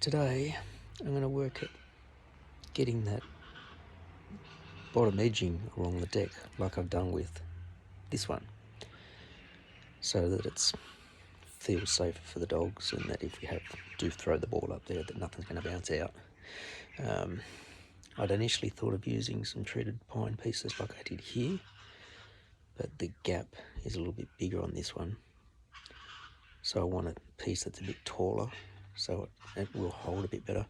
today I'm going to work at getting that bottom edging along the deck like I've done with this one, so that it feels safer for the dogs, and that if we do throw the ball up there, that nothing's going to bounce out. I'd initially thought of using some treated pine pieces like I did here, but the gap is a little bit bigger on this one, so I want a piece that's a bit taller so it will hold a bit better.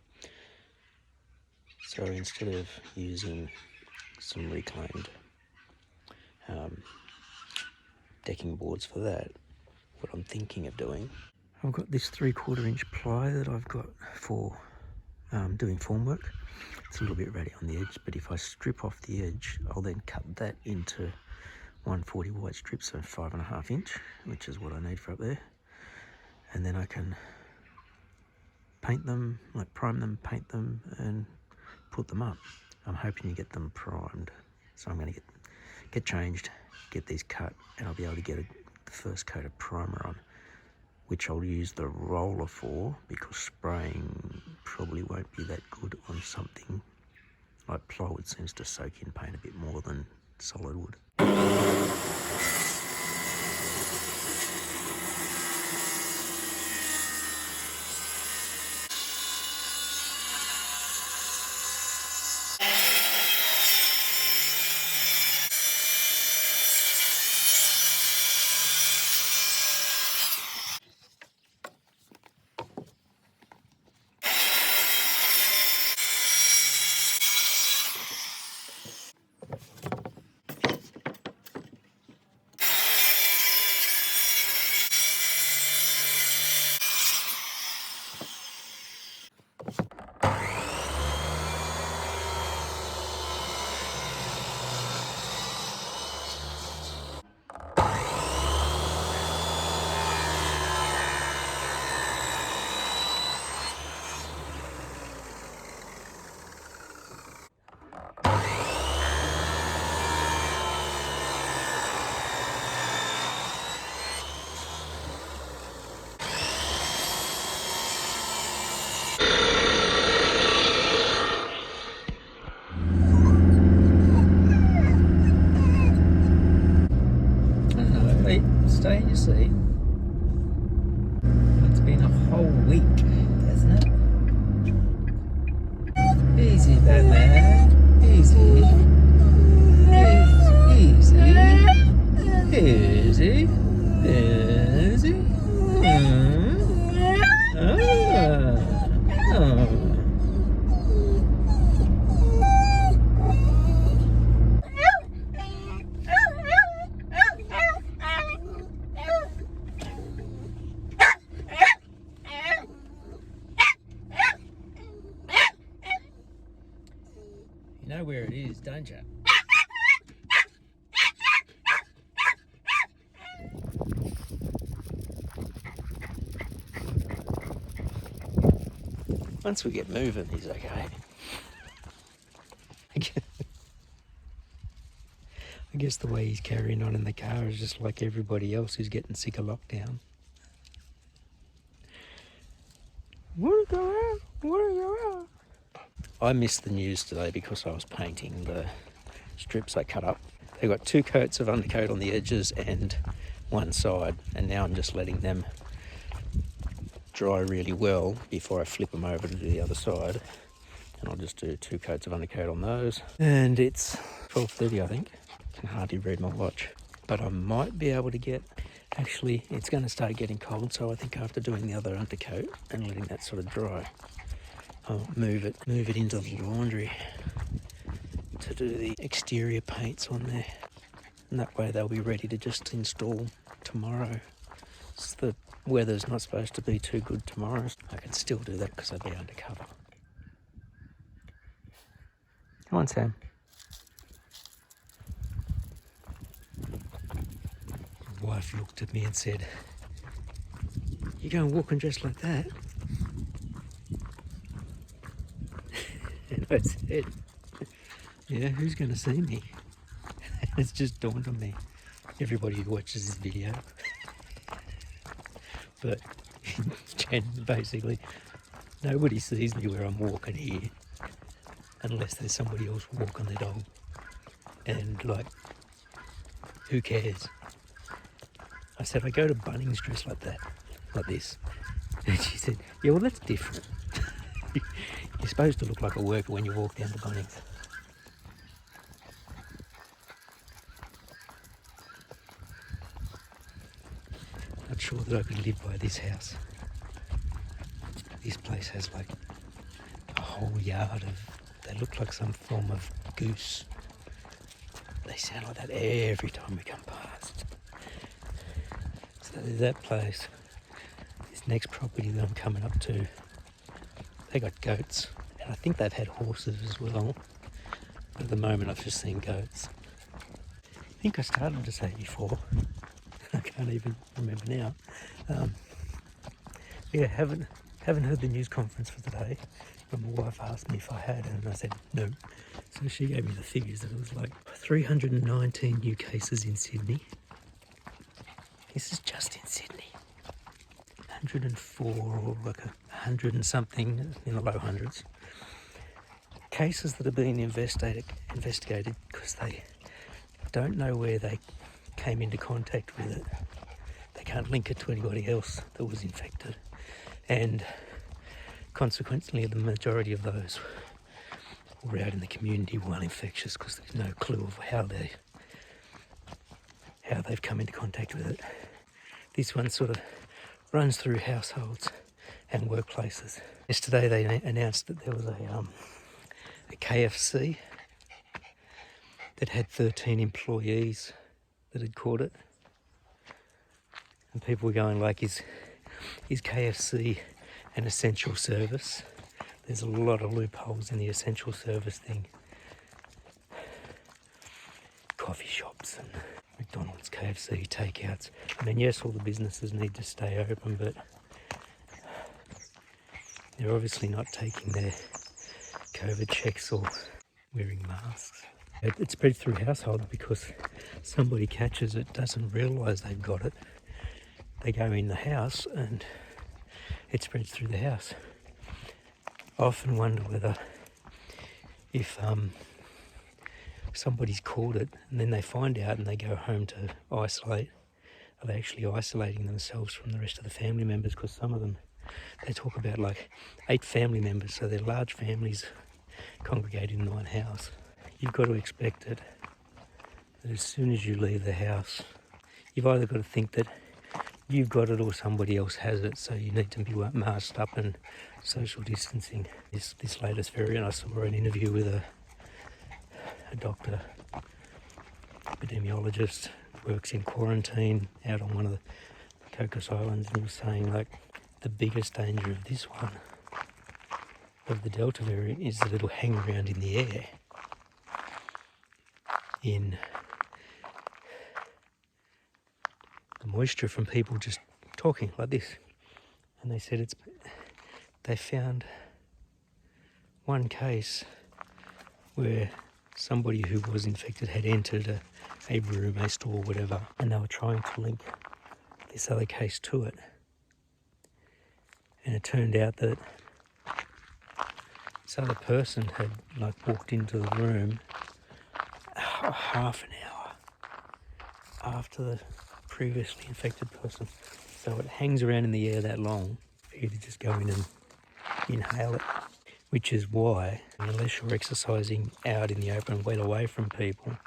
So instead of using some reclaimed decking boards for that, what I'm thinking of doing, I've got this 3/4 inch ply that I've got for doing formwork. It's a little bit ratty on the edge, but if I strip off the edge, I'll then cut that into 140 wide strips, so 5.5 inch, which is what I need for up there. And then I can paint them, like prime them, paint them, and put them up. I'm hoping to get them primed, so I'm going to get changed, get these cut, and I'll be able to get the first coat of primer on, which I'll use the roller for, because spraying probably won't be that good on something like plywood. Seems to soak in paint a bit more than solid wood. Stay in your seat. It's been a whole week, hasn't it? Easy, Batman. Easy. Easy. Easy. You know where it is, don't you? Once we get moving, he's okay. I guess the way he's carrying on in the car is just like everybody else who's getting sick of lockdown. Wanna go out? Wanna go out? I missed the news today because I was painting the strips I cut up. They've got 2 coats of undercoat on the edges and one side, and now I'm just letting them dry really well before I flip them over to the other side. And I'll just do 2 coats of undercoat on those. And it's 12:30, I think. I can hardly read my watch. But I might be able to get... Actually, it's going to start getting cold, so I think after doing the other undercoat and letting that sort of dry, I'll move it into the laundry to do the exterior paints on there. And that way they'll be ready to just install tomorrow. So the weather's not supposed to be too good tomorrow. I can still do that because I'll be undercover. Come on, Sam. My wife looked at me and said, "You going walking dressed like that?" And I said, "Yeah, who's going to see me?" It's just dawned on me. Everybody who watches this video. But Jen basically Nobody sees me where I'm walking here unless there's somebody else walking their dog. And like, who cares? I said, I go to Bunnings dressed like that, like this. And she said, yeah, well, that's different. You're supposed to look like a worker when you walk down to Bunnings. Not sure that I could live by this house. This place has like a whole yard of, they look like some form of goose. They sound like that every time we come past. So there's that place. This next property that I'm coming up to, they got goats, and I think they've had horses as well. But at the moment I've just seen goats. I think I started to say before, I can't even remember now. Yeah, haven't heard the news conference for today. But my wife asked me if I had, and I said no. So she gave me the figures that it was like 319 new cases in Sydney. This is just in Sydney. 104 or like 100 and something in the low hundreds. Cases that are being investigated because they don't know where they came into contact with it. They can't link it to anybody else that was infected. And consequently, the majority of those were out in the community while infectious because there's no clue of how they've come into contact with it. This one sort of runs through households and workplaces. Yesterday they announced that there was a KFC that had 13 employees that had caught it. And people were going like, is KFC an essential service? There's a lot of loopholes in the essential service thing. Coffee shops and McDonald's, KFC, takeouts. I mean, yes, all the businesses need to stay open, but they're obviously not taking their COVID checks or wearing masks. It spreads through households because somebody catches it, doesn't realise they've got it. They go in the house and it spreads through the house. I often wonder whether if somebody's caught it and then they find out and they go home to isolate, are they actually isolating themselves from the rest of the family members? Because some of them, they talk about like 8 family members, so they're large families congregated in one house. You've got to expect it that as soon as you leave the house, you've either got to think that you've got it or somebody else has it, so you need to be masked up and social distancing. This latest variant, I saw an interview with a doctor, epidemiologist, works in quarantine out on one of the Cocos Islands, and he was saying like the biggest danger of this one, of the Delta variant, is that it'll hang around in the air in the moisture from people just talking like this. And they said they found one case where somebody who was infected had entered a room, a store, whatever, and they were trying to link this other case to it. And it turned out that this other person had like walked into the room half an hour after the previously infected person. So it hangs around in the air that long for you to just go in and inhale it. Which is why, unless you're exercising out in the open, well away from people,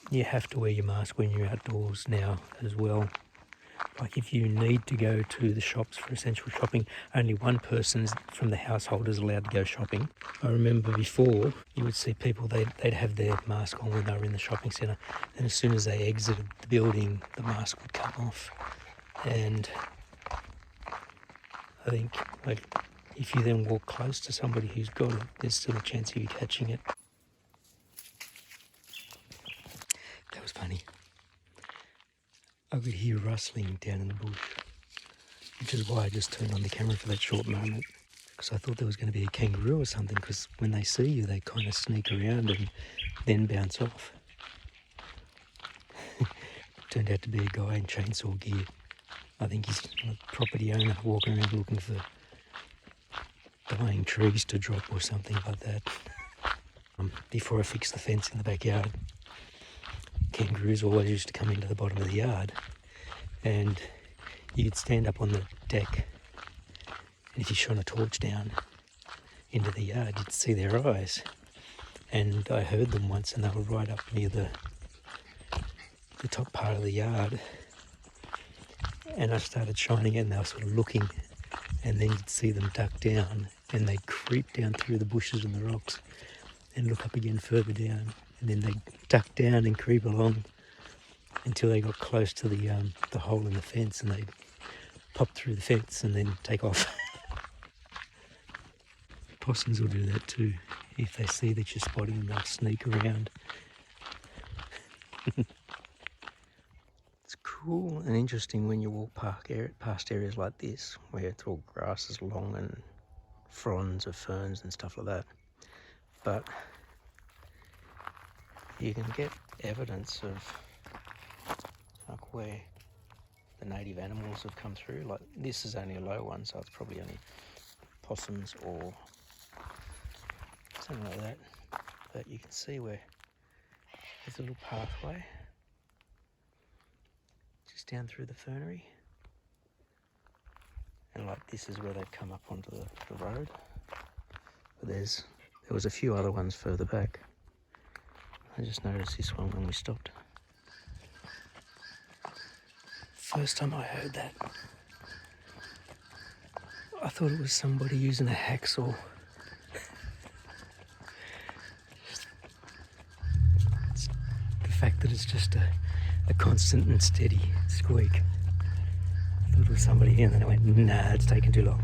you have to wear your mask when you're outdoors now as well. Like if you need to go to the shops for essential shopping, only one person from the household is allowed to go shopping. I remember before, you would see people, they'd have their mask on when they were in the shopping centre, and as soon as they exited the building, the mask would come off. And I think like if you then walk close to somebody who's got it, there's still a chance of you catching it. That was funny. I could hear rustling down in the bush, which is why I just turned on the camera for that short moment, because I thought there was going to be a kangaroo or something, because when they see you, they kind of sneak around and then bounce off. Turned out to be a guy in chainsaw gear. I think he's a property owner walking around looking for dying trees to drop or something like that. Before I fixed the fence in the backyard, kangaroos always used to come into the bottom of the yard, and you could stand up on the deck, and if you shone a torch down into the yard, you'd see their eyes. And I heard them once, and they were right up near the top part of the yard. And I started shining it, and they were sort of looking, and then you'd see them duck down, and they'd creep down through the bushes and the rocks and look up again further down, and then they'd duck down and creep along until they got close to the hole in the fence, and they'd pop through the fence and then take off. Possums will do that too. If they see that you're spotting them, they'll sneak around. It's cool and interesting when you walk past areas like this, where it's all grass is long and fronds of ferns and stuff like that. But you can get evidence of like where the native animals have come through. Like this is only a low one, so it's probably only possums or something like that. But you can see where there's a little pathway just down through the fernery, and like this is where they've come up onto the road. But there was a few other ones further back. I just noticed this one when we stopped. First time I heard that, I thought it was somebody using a hacksaw. The fact that it's just a constant and steady squeak. I thought it was somebody here, and then I went, nah, it's taking too long.